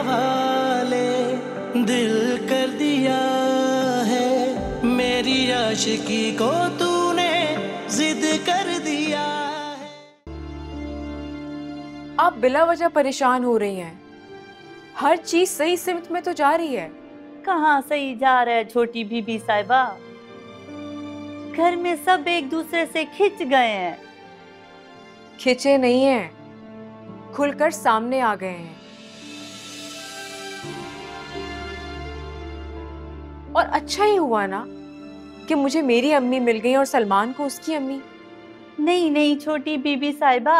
हवाले दिल कर दिया है, मेरी आशिकी को तूने जिद कर दिया है। आप बिला वजह परेशान हो रही हैं। हर चीज सही सिमत में तो जा रही है। कहाँ सही जा रहा है छोटी बीबी साहिबा? घर में सब एक दूसरे से खिंच गए हैं। खिंचे नहीं हैं, खुलकर सामने आ गए हैं। और अच्छा ही हुआ ना कि मुझे मेरी अम्मी मिल गई और सलमान को उसकी अम्मी। नहीं नहीं छोटी बीबी साहिबा,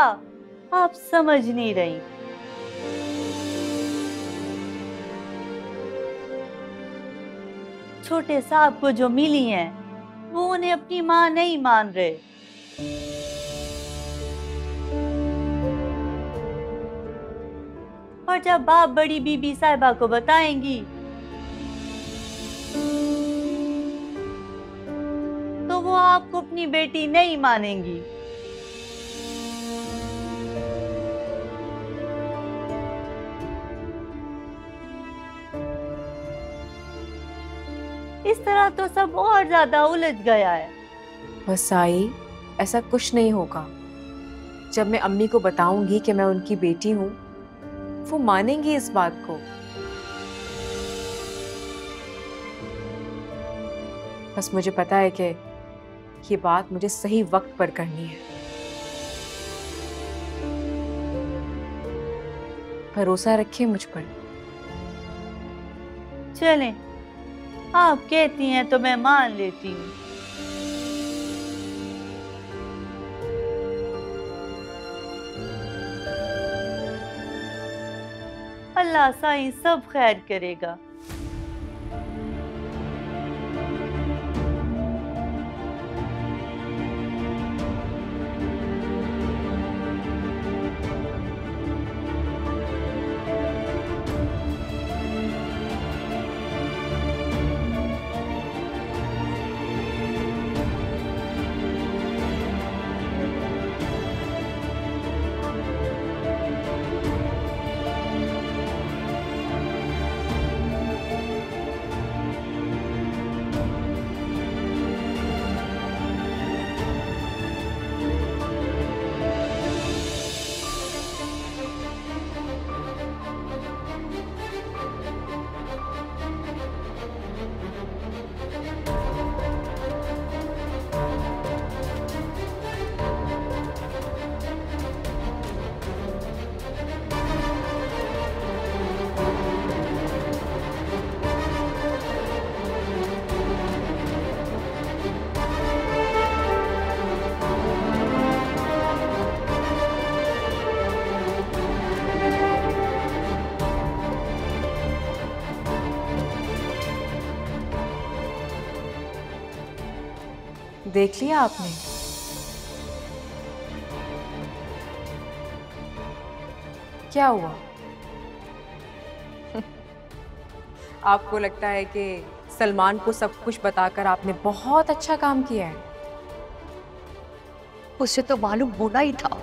आप समझ नहीं रही। छोटे साहब को जो मिली हैं, वो उन्हें अपनी माँ नहीं मान रहे। और जब बाप बड़ी बीबी साहिबा को बताएंगी तो वो आपको अपनी बेटी नहीं मानेंगी। इस तरह तो सब और ज्यादा उलझ गया है। बस आई, ऐसा कुछ नहीं होगा। जब मैं अम्मी को बताऊंगी कि मैं उनकी बेटी हूं, वो मानेंगी इस बात को। बस मुझे पता है कि ये बात मुझे सही वक्त पर करनी है। भरोसा रखिए मुझ पर। चलें, आप कहती हैं तो मैं मान लेती हूँ। अल्लाह साईं सब खैर करेगा। देख लिया आपने? क्या हुआ? आपको लगता है कि सलमान को सब कुछ बताकर आपने बहुत अच्छा काम किया है? उसे तो मालूम होना ही था।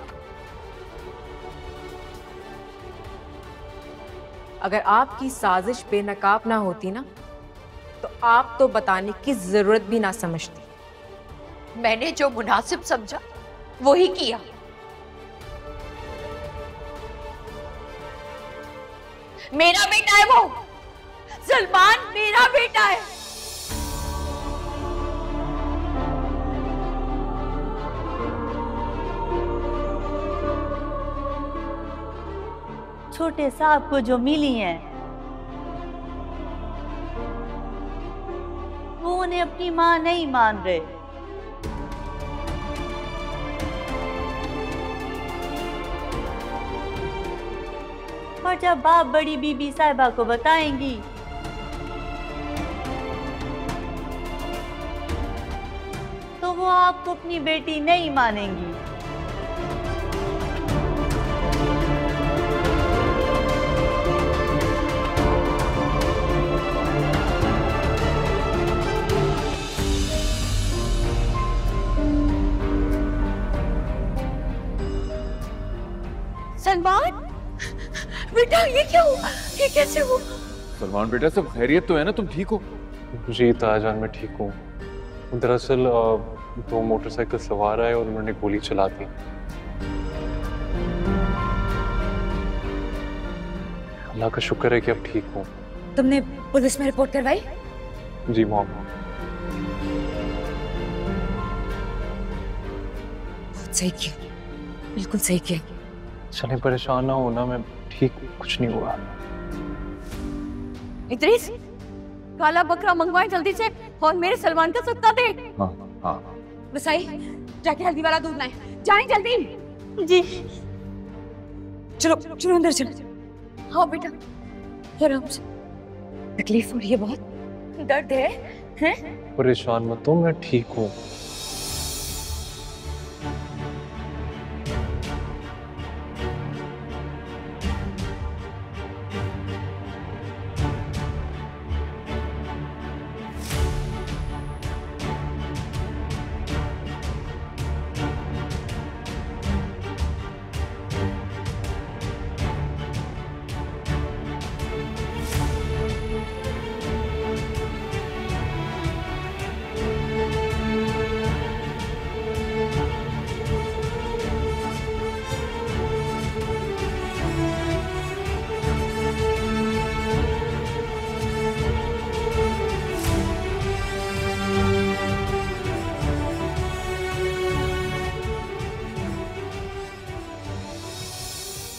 अगर आपकी साजिश बेनकाब ना होती ना, तो आप तो बताने की जरूरत भी ना समझती। मैंने जो मुनासिब समझा वही किया। मेरा बेटा है वो, सलमान मेरा बेटा है। छोटे साहब को जो मिली हैं, वो उन्हें अपनी माँ नहीं मान रहे। और जब बाप बड़ी बीबी साहिबा को बताएंगी तो वो आपको अपनी बेटी नहीं मानेंगी। सलमान, बेटा ये क्या हुआ? ये कैसे हुआ? सलमान बेटा सब खैरियत तो है ना, तुम ठीक हो? जी ताजान मैं ठीक हूँ। दरअसल दो मोटरसाइकिल सवार आए और उन्होंने गोली चला दी। अल्लाह का शुक्र है कि अब ठीक हूँ। तुमने पुलिस में रिपोर्ट करवाई? जी मॉम। बहुत सही किया, बिल्कुल सही किया। चलें परेशान ना होना, मैं ठीक हूँ, कुछ नहीं हुआ। इद्रिस, काला बकरा मंगवाए जल्दी से और मेरे सलमान का सत्ता दे। हाँ हाँ। बसाई, जाके हल्दी वाला दूध लाएं। जाएं जल्दी। जी। चलो चलो अंदर चलो। हाँ बेटा, आराम से। तकलीफ हो रही है बहुत? दर्द है? हैं? परेशान मत हो, मैं ठीक हूँ।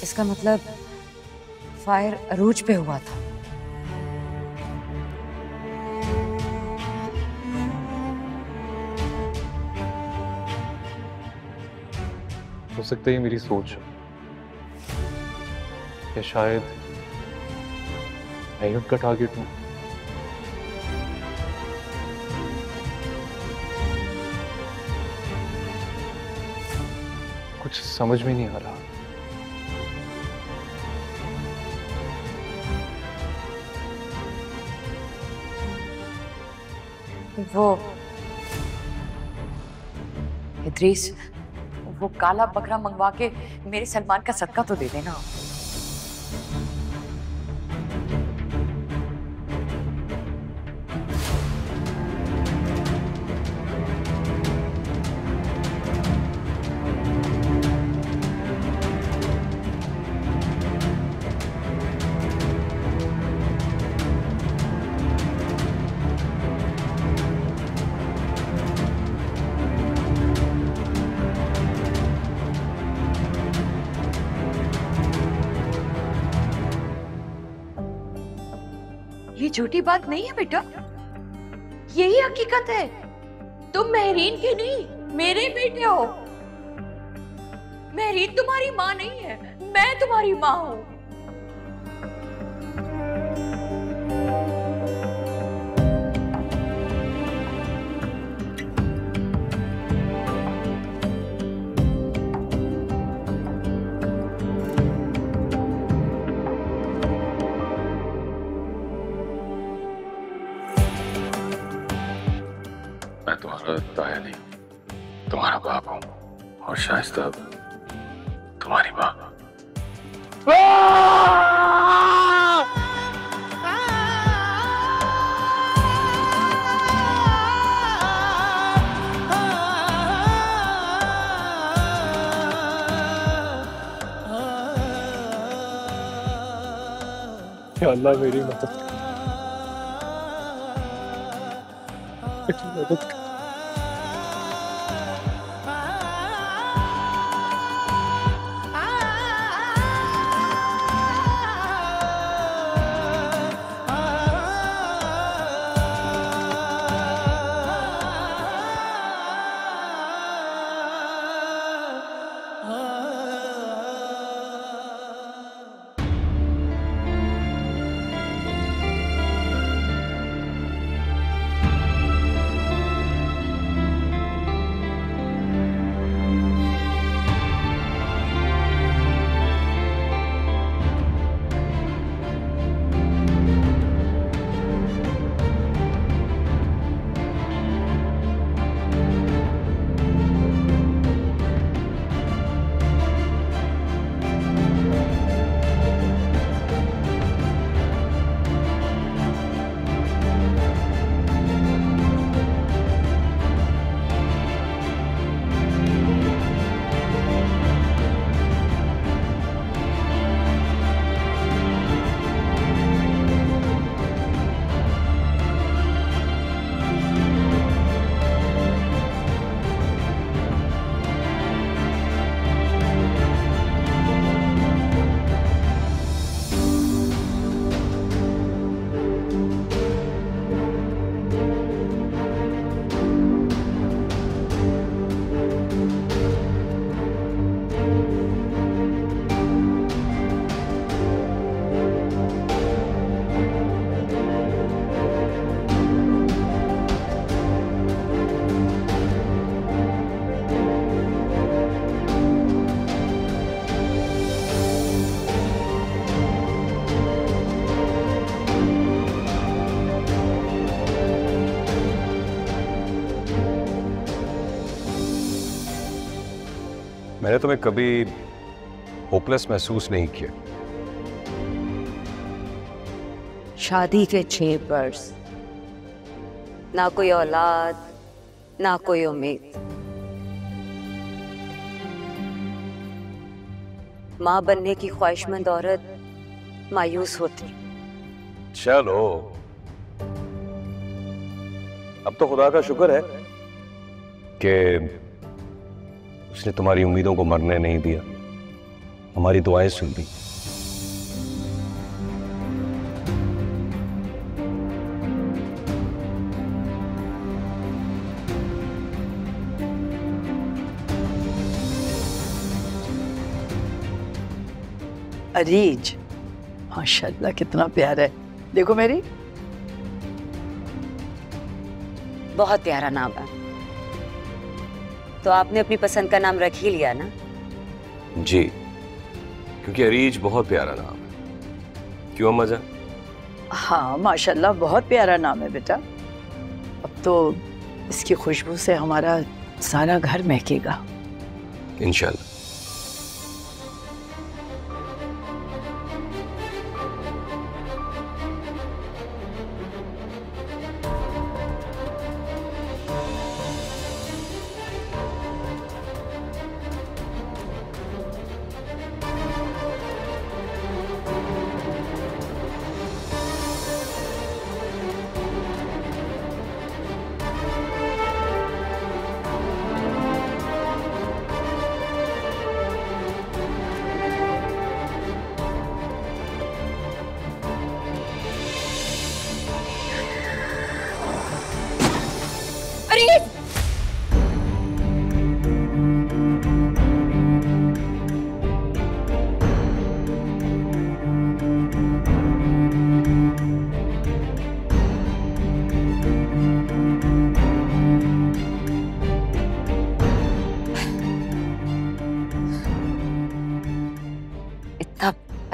इसका मतलब फायर अरूज पे हुआ था। हो सकता है ये मेरी सोच हो, या शायद मैं ही उनका टारगेट हूँ। कुछ समझ में नहीं आ रहा। वो इद्रीस, वो काला बकरा मंगवा के मेरे सलमान का सदका तो दे देना। ये झूठी बात नहीं है बेटा, यही हकीकत है। तुम महरीन के नहीं, मेरे बेटे हो। महरीन तुम्हारी माँ नहीं है, मैं तुम्हारी माँ हूँ। मैं तुम्हारा ताया नहीं, तुम्हारा बाप हूँ, और शाइस्ता तुम्हारी माँ। या अल्लाह मेरी मदद कर। मैंने तुम्हें कभी होपलेस महसूस नहीं किया। शादी के 6 वर्ष, ना कोई औलाद, ना कोई उम्मीद। माँ बनने की ख्वाहिशमंद औरत मायूस होती। चलो, अब तो खुदा का शुक्र है कि उसने तुम्हारी उम्मीदों को मरने नहीं दिया, हमारी दुआएं सुन ली। अरीज, माशाल्लाह कितना प्यारा है। देखो मेरी, बहुत प्यारा नाम है। तो आपने अपनी पसंद का नाम रख ही लिया ना? जी, क्योंकि अरीज बहुत प्यारा नाम है। क्यों अम्मा जान? हाँ माशाल्लाह बहुत प्यारा नाम है बेटा। अब तो इसकी खुशबू से हमारा सारा घर महकेगा इंशाल्लाह।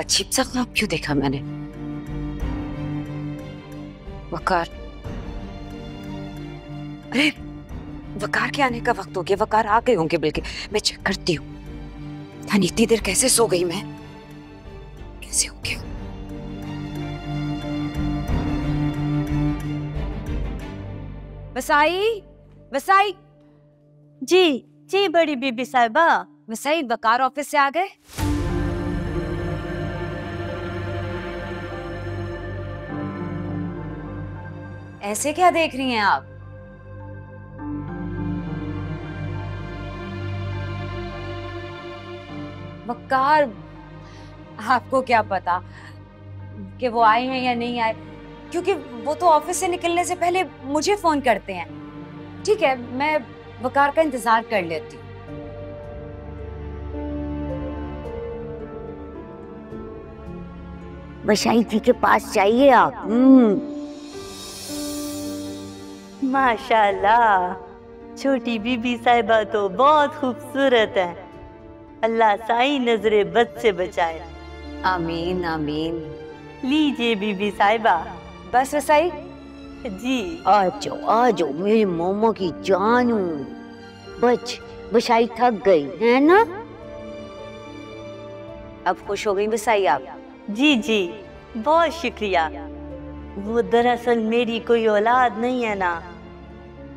अजीब सा ख्वाब क्यों देखा मैंने? वकार, अरे वकार के आने का वक्त हो गया। वकार आ गए होंगे बल्कि। मैं चेक करती हूँ। यानी इतनी देर कैसे सो गई मैं? कैसे हो गया? वसाई, वसाई। जी जी बड़ी बीबी साहिबा। वसाई, वकार ऑफिस से आ गए? ऐसे क्या देख रही हैं आप? वकार, आपको क्या पता कि वो आए हैं या नहीं आए, क्योंकि वो तो ऑफिस से निकलने से पहले मुझे फोन करते हैं। ठीक है, मैं वकार का इंतजार कर लेती हूँ। वसाई जी के पास चाहिए आप? माशाल्लाह, छोटी बीबी साहिबा तो बहुत खूबसूरत है। अल्लाह साई नजरे बद से बचाए। आमीन आमीन। लीजिए बीबी साहिबा। बस वसाई जी। आ जाओ मेरी मोमो की जानू। बच, वसाई थक गई है ना? अब खुश हो गई वसाई आप? जी जी, बहुत शुक्रिया। वो दरअसल मेरी कोई औलाद नहीं है ना,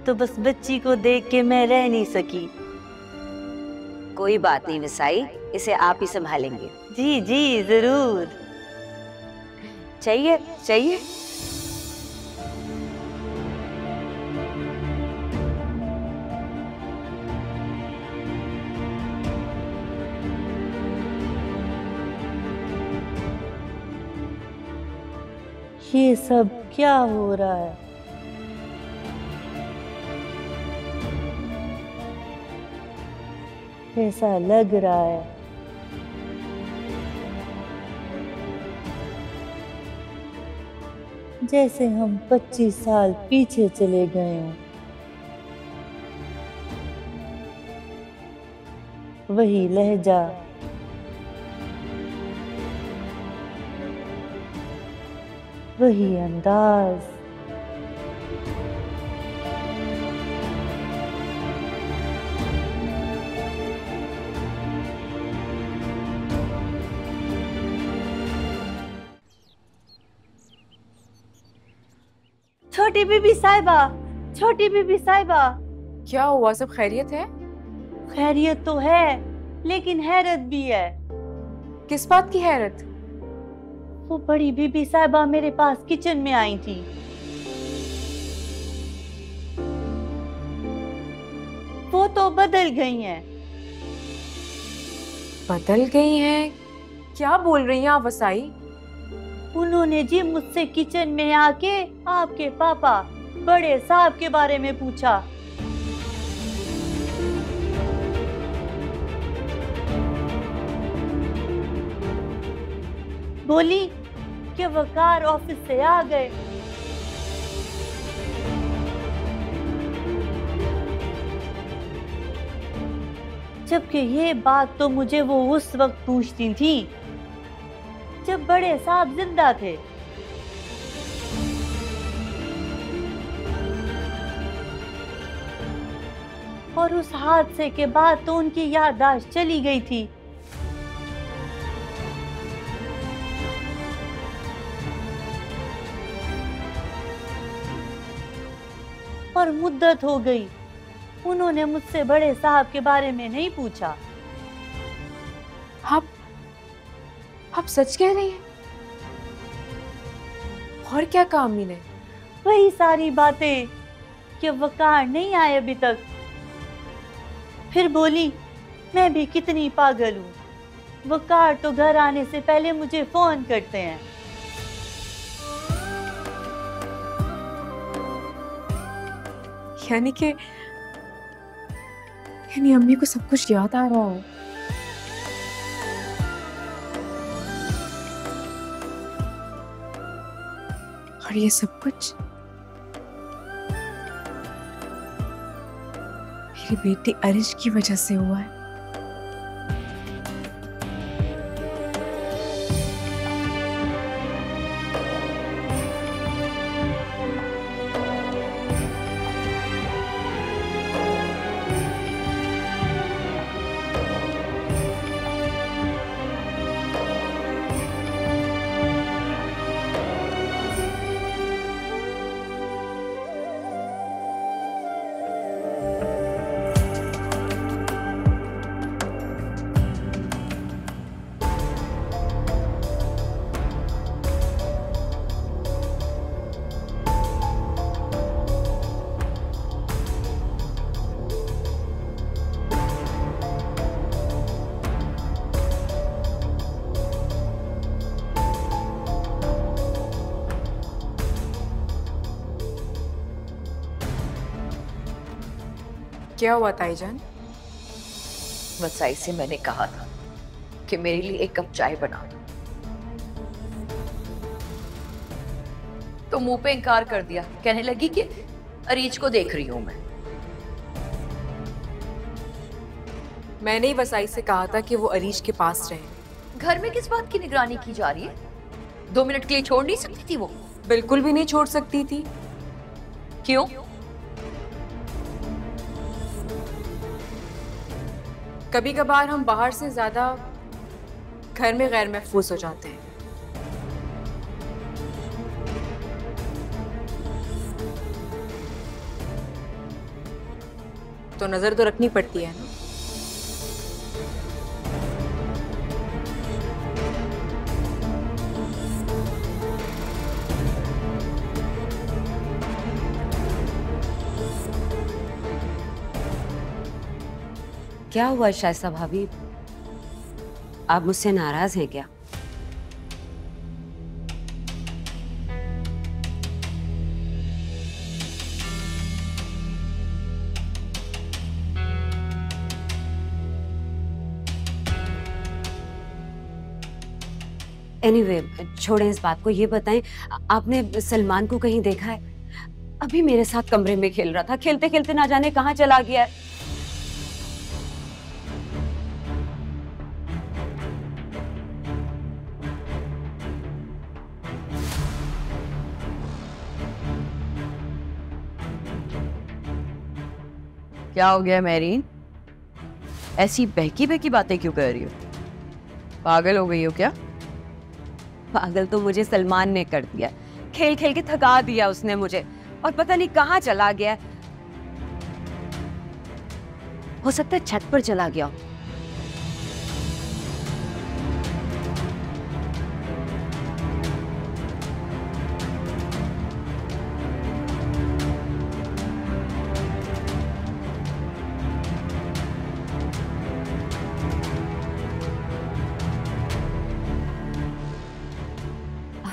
तो बस बच्ची को देख के मैं रह नहीं सकी। कोई बात नहीं वसाई, इसे आप ही संभालेंगे। जी जी जरूर। चाहिए चाहिए। ये सब क्या हो रहा है? ऐसा लग रहा है जैसे हम 25 साल पीछे चले गए हों। वही लहजा, वही अंदाज, छोटी बीबी साहिबा, छोटी बीबी साहिबा। क्या हुआ, सब खैरियत है? खैरियत तो है, लेकिन हैरत भी है। किस बात की हैरत? वो बड़ी बीबी साहिबा मेरे पास किचन में आई थी। वो तो बदल गई हैं। बदल गई हैं? क्या बोल रही हैं आप वसाई? उन्होंने जी मुझसे किचन में आके आपके पापा बड़े साहब के बारे में पूछा। बोली कि वकार ऑफिस से आ गए। जबकि ये बात तो मुझे वो उस वक्त पूछती थी जब बड़े साहब जिंदा थे। और उस हादसे के बाद तो उनकी याददाश्त चली गई थी। और मुद्दत हो गई, उन्होंने मुझसे बड़े साहब के बारे में नहीं पूछा। आप सच कह रही हैं? और क्या कहा अम्मी ने? वही सारी बातें कि वकार नहीं आए अभी तक। फिर बोली मैं भी कितनी पागल हूँ, वकार तो घर आने से पहले मुझे फोन करते हैं। यानी अम्मी को सब कुछ याद आ रहा है। और ये सब कुछ मेरी बेटी अरिश की वजह से हुआ है। क्या हुआ ताईजान? वसाई से मैंने कहा था कि मेरे लिए एक कप चाय बना दो, तो मुंह पे इनकार कर दिया। कहने लगी कि अरीज को देख रही हूं मैं। मैंने ही वसाई से कहा था कि वो अरीज के पास रहे। घर में किस बात की निगरानी की जा रही है? 2 मिनट के लिए छोड़ नहीं सकती थी वो? बिल्कुल भी नहीं छोड़ सकती थी। क्यों? कभी कभार हम बाहर से ज्यादा घर में गैर महफूज हो जाते हैं। तो नजर तो रखनी पड़ती है ना। क्या हुआ शाइस्ता भाभी, आप मुझसे नाराज हैं क्या? एनीवे, छोड़ें इस बात को। ये बताएं, आपने सलमान को कहीं देखा है? अभी मेरे साथ कमरे में खेल रहा था, खेलते खेलते ना जाने कहाँ चला गया है। क्या हो गया मैरीन? ऐसी बहकी बहकी बातें क्यों कर रही हो? पागल हो गई हो क्या? पागल तो मुझे सलमान ने कर दिया, खेल खेल के थका दिया उसने मुझे। और पता नहीं कहाँ चला गया। हो सकता है छत पर चला गया।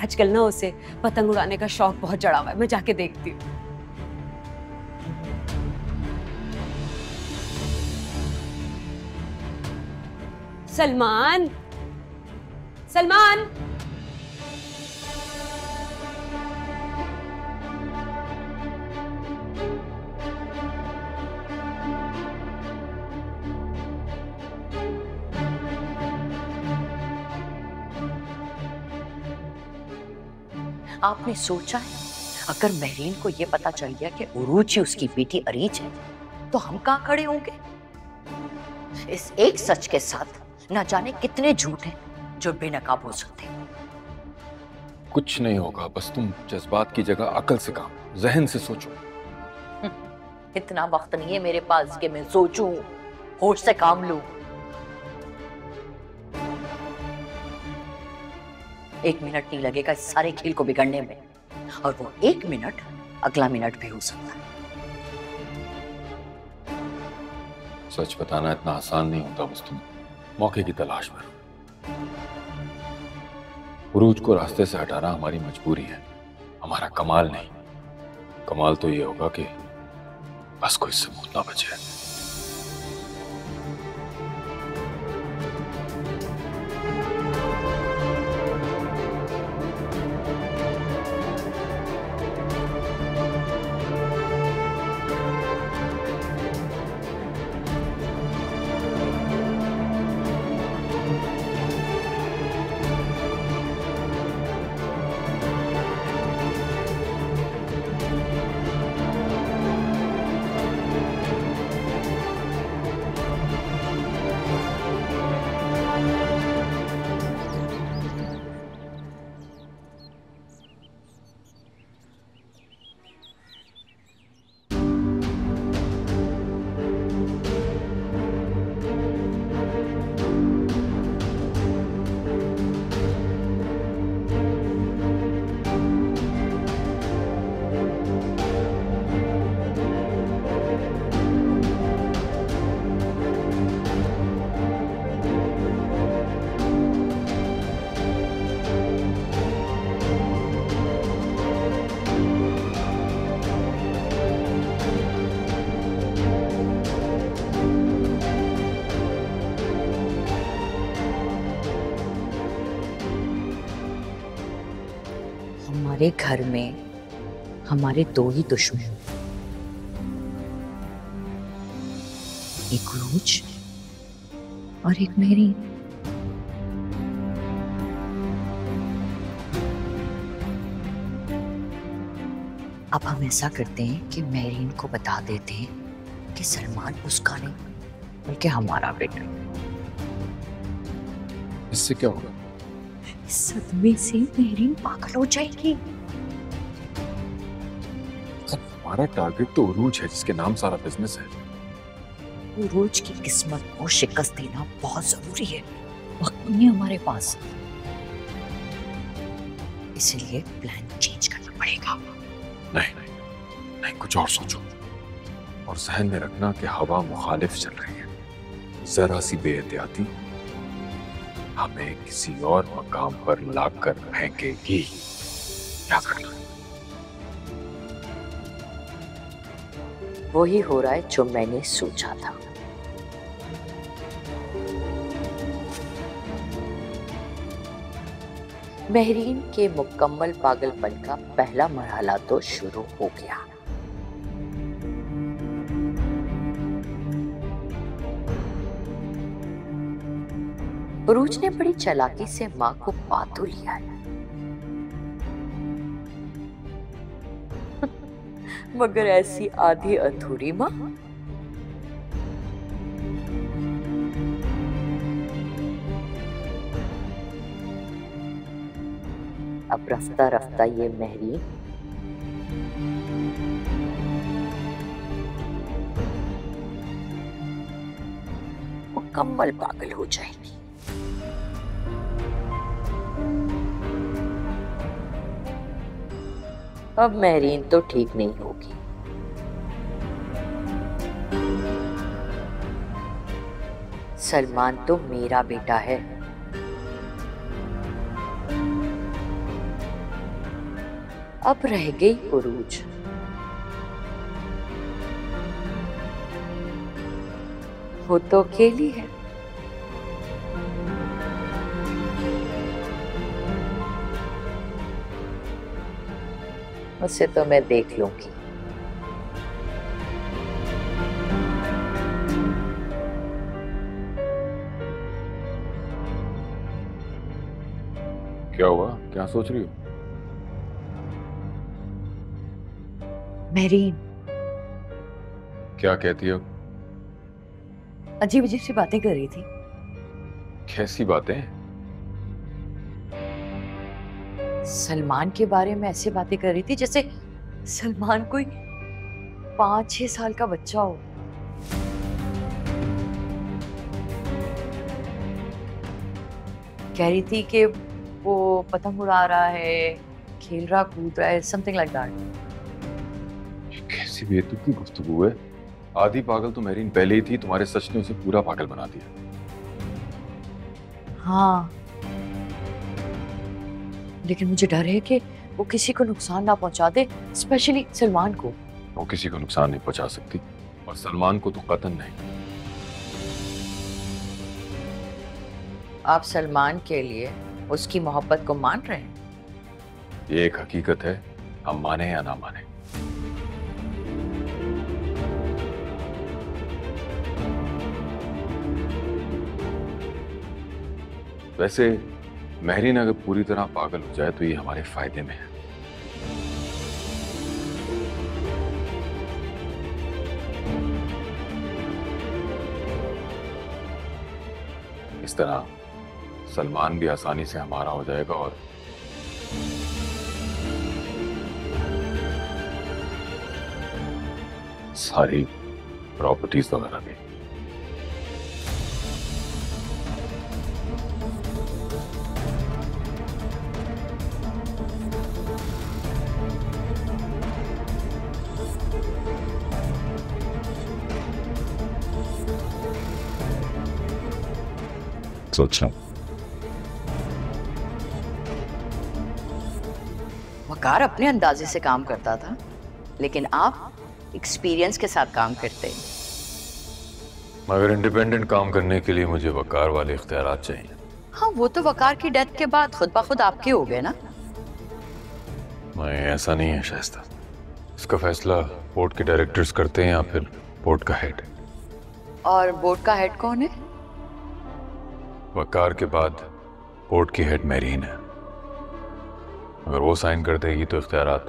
आजकल ना उसे पतंग उड़ाने का शौक बहुत चढ़ा हुआ है। मैं जाके देखती हूँ। सलमान, सलमान, आपने सोचा है अगर महरीन को यह पता चल गया कि उरूज ही उसकी बेटी अरीज है तो हम कहाँ खड़े होंगे? इस एक सच के साथ न जाने कितने झूठ हैं जो बेनकाब हो सकते हैं। कुछ नहीं होगा, बस तुम जज्बात की जगह अकल से काम, जहन से सोचो। इतना वक्त नहीं है मेरे पास कि मैं सोचूं, होश से काम लूं। 1 मिनट नहीं लगेगा इस सारे खेल को बिगड़ने में, और वो 1 मिनट अगला मिनट भी हो सकता है। सच बताना इतना आसान नहीं होता, बस तुम मौके की तलाश में रहो। उरूज को रास्ते से हटाना हमारी मजबूरी है, हमारा कमाल नहीं। कमाल तो ये होगा कि बस कोई सबूत ना बचे। हमारे घर में हमारे 2 ही दुश्मन, एक उरूज और एक महरीन। अब हम ऐसा करते हैं कि महरीन को बता देते हैं कि सलमान उसका नहीं बल्कि हमारा बेटा। इससे क्या होगा? इस सदमे से महरीन पागल हो जाएगी। हमारा टारगेट तो उरूज है जिसके नाम सारा बिजनेस है। उरूज की किस्मत को शिकस्त देना बहुत जरूरी है, वक्त नहीं है हमारे पास, इसलिए प्लान चेंज करना पड़ेगा। नहीं, कुछ और सोचो, और जहन में रखना कि हवा मुखालिफ चल रही है। जरा सी बेहतियाती हमें किसी और मकाम पर लाकर फेंकेगी। क्या करना है? वही हो रहा है जो मैंने सोचा था। महरीन के मुकम्मल पागलपन का पहला मरहला तो शुरू हो गया। उरूज ने बड़ी चालाकी से माँ को पा तो लिया है, मगर ऐसी आधी अधूरी माँ। अब रफ्ता रफ्ता ये महरीन मुकम्मल पागल हो जाएगी। अब महरीन तो ठीक नहीं होगी। सलमान तो मेरा बेटा है। अब रह गई उरूज। वो तो अकेली है। उसे तो मैं देख लूंगी। क्या हुआ? क्या सोच रही हो? महरीन क्या कहती हो? अजीब अजीब सी बातें कर रही थी। कैसी बातें? सलमान के बारे में ऐसी बातें कर रही थी जैसे सलमान कोई 5-6 साल का बच्चा हो। कह रही थी कि वो पतंग उड़ा रहा है, खेल रहा कूद रहा है, समथिंग लाइक दैट। कैसी बेतुकी गुफ्तगू है। आधी पागल तो महरीन पहले ही थी, तुम्हारे सच ने उसे पूरा पागल बना दिया। हाँ, लेकिन मुझे डर है कि वो किसी को नुकसान ना पहुंचा दे, स्पेशली सलमान को। वो किसी को नुकसान नहीं पहुंचा सकती, और सलमान को तो कतन नहीं। आप सलमान के लिए उसकी मोहब्बत को मान रहे हैं? ये एक हकीकत है, हम माने या ना माने। वैसे महरीन अगर पूरी तरह पागल हो जाए तो ये हमारे फायदे में है। इस तरह सलमान भी आसानी से हमारा हो जाएगा और सारी प्रॉपर्टीज वगैरह भी। सोचना। वकार अपने अंदाजे से काम करता था, लेकिन आप एक्सपीरियंस के साथ काम करते हैं। मगर इंडिपेंडेंट काम करने के लिए मुझे वकार वाले इख्तियारात चाहिए। हाँ, वो तो वकार की डेथ के बाद खुद ब खुद आपके हो गए ना। मैं ऐसा नहीं है शाइस्ता, इसका फैसला बोर्ड के डायरेक्टर्स करते हैं या फिर बोर्ड का हेड। और बोर्ड का हेड कौन है? वकार के बाद बोर्ड की हेड महरीन है। अगर वो साइन कर देगी तो इख्तियारात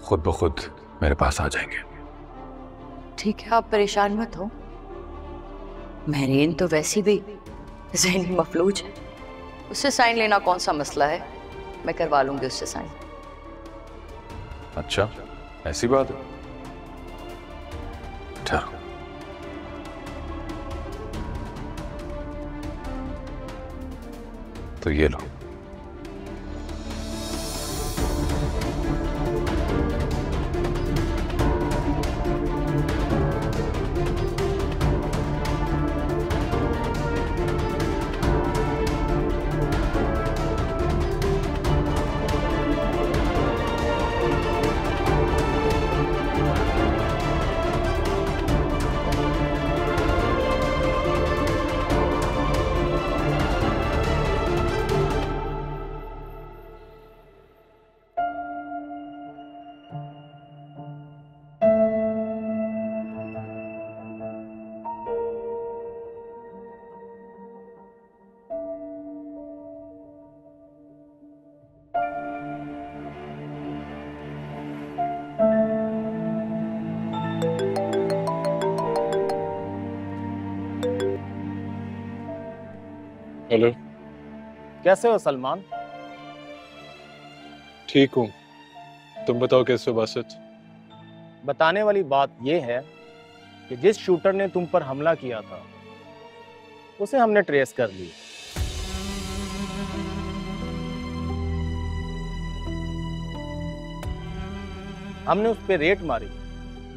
खुद ब खुद मेरे पास आ जाएंगे। ठीक है, आप परेशान मत हो। महरीन तो वैसी भी ज़हनी मफलूज है, उससे साइन लेना कौन सा मसला है। मैं करवा लूंगी उससे साइन। अच्छा, ऐसी बात है। ठहरो। तो ये लो। हेलो, कैसे हो सलमान? ठीक हूँ, तुम बताओ कैसे हो बासित? बताने वाली बात यह है कि जिस शूटर ने तुम पर हमला किया था उसे हमने ट्रेस कर लिया। हमने उस पर रेड मारी,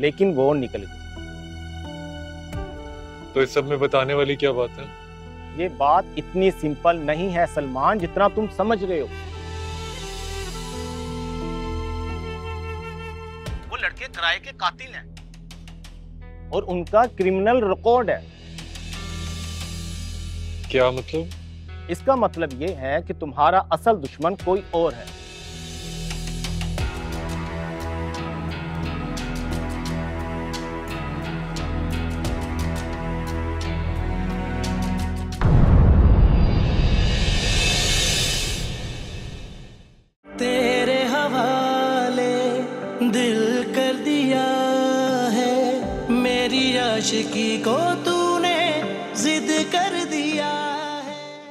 लेकिन वो निकल गई। तो इस सब में बताने वाली क्या बात है? ये बात इतनी सिंपल नहीं है सलमान, जितना तुम समझ रहे हो। वो लड़के किराए के कातिल हैं और उनका क्रिमिनल रिकॉर्ड है। क्या मतलब? इसका मतलब ये है कि तुम्हारा असल दुश्मन कोई और है। तेरे हवाले दिल कर दिया है, मेरी आशिकी को तूने जिद कर दिया।